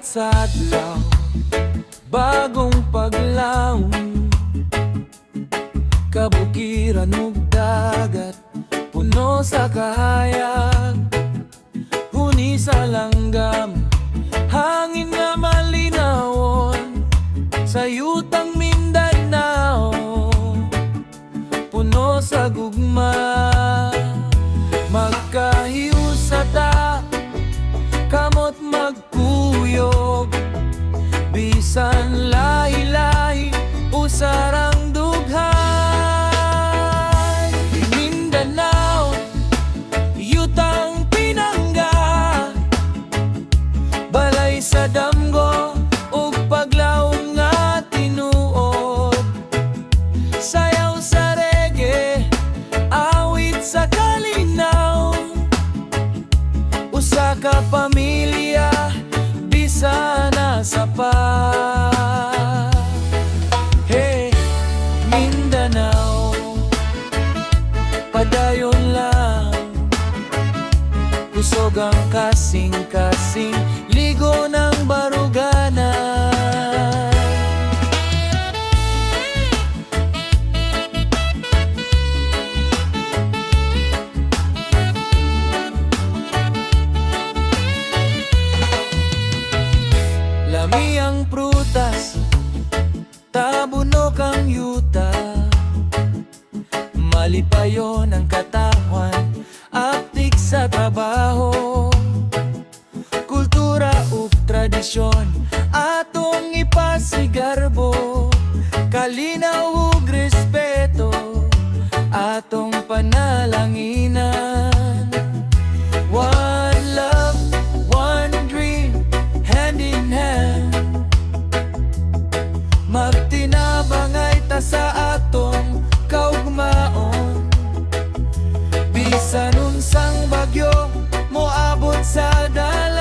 Dagat sa adlaw, bagong paglaom, kabukiran ug dagat, puno sa kahayag, huni sa langgam, hangin nga malinawon, sa yutang Mindanao, puno sa gugma, magkahiusata, kamot magkuyog, bisan lahi-lahi, usarang dughay. Mindanao, yutang pinangga, balay sa damgo, ug paglaom nga tinuod, sayaw sa reggae, awit sa kalinaw, usa ka pamilya, bisana sa pa. Hey, Mindanao, padayon lang, kusog ang kasing-kasing, ligo ng baruganan. Lami ang prutas, tabunok ang yuta, malipayon ang katawan, aptik sa trabaho, kultura ug tradisyon, atong ipasigarbo, kalinaw ug respeto, atong panalanginan. One love, one dream, hand in hand, magtinabangay ta sa atong kaugmaon, bisan unsang bagyo moabot sa dalan.